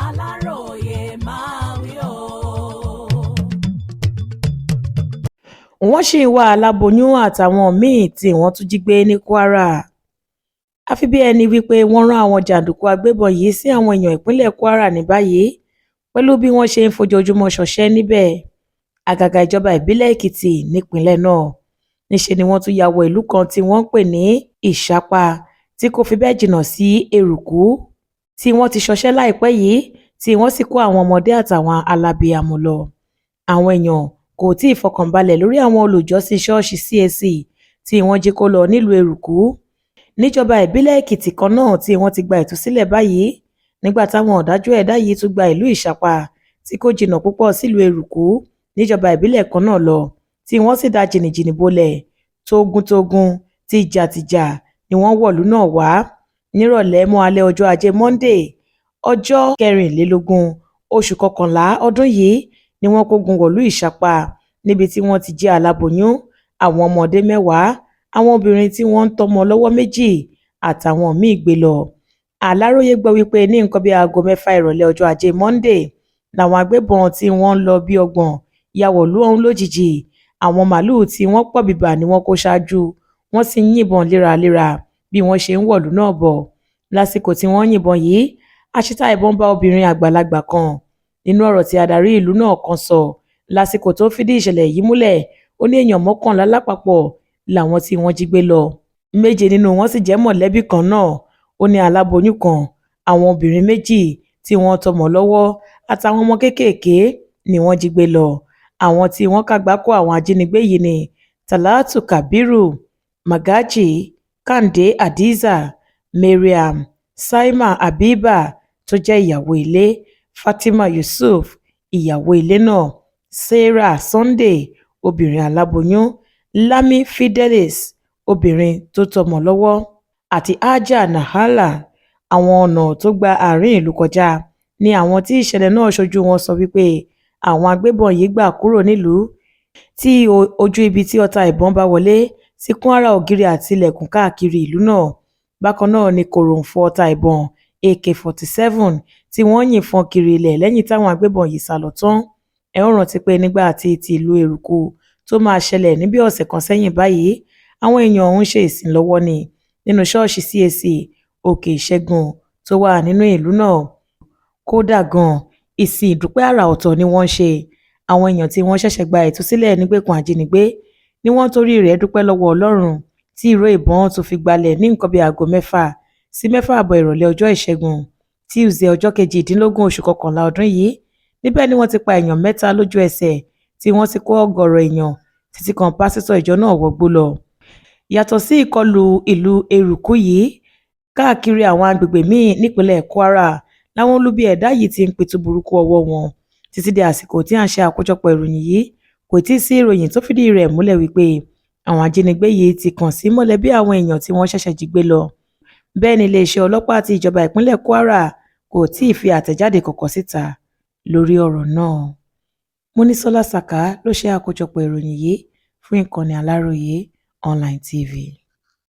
Aláròyé máa wí o. Wọ́n ṣì ń wá aláboyún àtàwọn míì tí wọ́n tún jí gbé ní Kwara. Àfi bí ẹni wípé wọ́n rán àwọn jàǹdùkú agbébọn yìí sí àwọn èèyàn ìpínlẹ̀ Kwara ní báyìí pẹ̀lú bí wọ́n ṣe ń fojoojúmọ́ ṣọṣẹ́ níbẹ̀. Àgàgà ìjọba ìbílẹ̀ Èkìtì nípínlẹ̀ náà. Níṣe ni wọ́n tún ya wọ ìlú kan tí wọ́n ń pè ní Ìṣàpá tí kò fi bẹ́ẹ̀ jìnnà sí Èrùkú tí wọ́n ti ṣọṣẹ́ láìpẹ́ yìí tí wọ́n sì kó àwọn ọmọdé àtàwọn alábìàmọ́ lọ. Àwọn èèyàn kò tí ì fọkànbalẹ̀ lórí àwọn olùjọ́sìn ṣọ́ọ̀ṣì CAC tí wọ́n jí kó lọ nílùú Èrùkú. Níjọba ìbílẹ̀ Èkìtì kan náà tí wọ́n ti gba ìtúsílẹ̀ báyìí nígbà táwọn ọ̀dájú ẹ̀dá yìí tún gba ìlú Ìṣàpá tí kò jìnnà púpọ̀ sílùú Èrùkú níjọba ìbílẹ̀ kan náà lọ tí wọ́n sì dá jìnnìjìnnì bolẹ̀ tógún tìjàtìjà ni wọ́n wọ̀lú náà wá nírọ̀lẹ́ mọ́ alẹ́ ọjọ́ Ajé Monday ọjọ́ 24 oṣù kọkànlá ọdún yìí ni wọ́n kógun wọ̀lú Ìṣàpá níbi tí wọ́n ti jí aláboyún àwọn ọmọdé 10 àwọn obìnrin tí wọ́n ń tọ́mọ lọ́wọ́ 2 àtàwọn míì gbé lọ. Aláròyé gbọ́ wípé ní nǹkan bíi aago 6 ìrọ̀lẹ́ ọjọ́ Ajé Monday làwọn agbébọn tí wọ́n ń lọ bí 30 ya wọ̀lú ọ̀hún lójijì. Àwọn màálùú tí wọ́n pọ̀ bíbà ni wọ́n kó ṣáájú wọ́n sì ń yìnbọn léraléra bí wọ́n ṣe ń wọ̀lú náà bọ̀. Lásìkò tí wọ́n yìnbọn yìí àṣìta ìbọn bá obìnrin àgbàlagbà kan. Nínú ọ̀rọ̀ tí adarí ìlú náà kan sọ lásìkò tó fìdí ìṣẹ̀lẹ̀ yìí múlẹ̀ ó ní èèyàn 11 lápapọ̀ làwọn tí wọ́n jí gbé lọ. 7 nínú wọn sì jẹ́ mọ̀lẹ́bí kan náà. Ó ní aláboyún kan àwọn obìnrin 2 tí wọ́n tọ́mọ lọ́wọ́ àtàwọn ọmọ kéékèèké ni wọ́n jí gbé lọ. Àwọn tí wọ́n kàgbákò àwọn ajínigbé yìí ni Talatu Kabiru, Magaji, Kande Hadiza, Mariam, Saima Habiba tó jẹ́ ìyàwó ilé, Fatima Yusuf ìyàwó ilé náà, Sarah Sunday obìnrin aláboyún, Lami Fidelis obìnrin tó tọ́mọ lọ́wọ́ àti Haja Nahala. Àwọn ọ̀nà tó gba àárín ìlú kọjá ni àwọn tí ìṣẹ̀lẹ̀ náà ṣojú wọn sọ wípé àwọn agbébọn yìí gbà kúrò nílùú tí ojú ibi tí ọta ìbọn bá wọlé sí kún ara ògiri àti ilẹ̀kùn káàkiri ìlú náà. Bákan náà ni kòròǹfò ọta ìbọn AK-47 tí wọ́n yìn fọ́n kiri ilẹ̀ lẹ́yìn táwọn agbébọn yìí sá lọ tán. Ẹ ó rántí pé nígbà tí ti ìlú Èrùkú tó máa ṣẹlẹ̀ níbi ọ̀sẹ̀ kan sẹ́yìn báyìí àwọn èèyàn ọ̀hún ṣe ìsìn lọ́wọ́ ni nínú ṣọ́ọ̀ṣì CAC Òkè Ìṣẹ́gun tó wà nínú ìlú náà. Kódà gan ìsìn ìdúpẹ́ àrà ọ̀tọ̀ ni wọ́n ṣe. Àwọn èèyàn tí wọ́n ṣẹ̀ṣẹ̀ gba ìtúsílẹ̀ nígbèkùn ajínigbé ni wọ́n torí rẹ̀ dúpẹ́ lọ́wọ́ Ọlọ́run tí ìró ìbọn tó fi gbalẹ̀ ní nǹkan bíi aago 6 sí 6:30 ìrọ̀lẹ́ ọjọ́ Ìṣẹ́gun Tuesday ọjọ́ 18 oṣù kọkànlá ọdún yìí. Níbẹ̀ ni wọ́n ti pa èèyàn 3 lójú ẹsẹ̀ tí wọ́n sì kó ọ̀gọ̀rọ̀ èèyàn títí kan pásítọ̀ ìjọ náà wọgbó lọ. Yàtọ̀ sí ìkọlù ìlú Èrùkú yìí káàkiri àwọn agbègbè míì nípínlẹ̀ Kwara láwọn olubi ẹ̀dá yìí ti ń pitú burúkú ọwọ́ wọn. Títí di àsìkò tí à ń ṣe àkójọpọ̀ ìròyìn yìí kò tí ì sí ìròyìn tó fìdí rẹ̀ múlẹ̀ wípé àwọn ajínigbé yìí ti kàn sí mọ̀lẹ́bí àwọn èèyàn tí wọ́n ṣẹ̀ṣẹ̀ jí gbé lọ. Bẹ́ẹ̀ ni iléeṣẹ́ ọlọ́pàá àti ìjọba ìpínlẹ̀ Kwara kò tí ì fi àtẹ̀jáde kankan síta lórí ọ̀rọ̀ náà. Monísọ́lá Sàká ló ṣe àkójọpọ̀ ìròyìn yìí fún ìkànnì Aláròyé Online TV.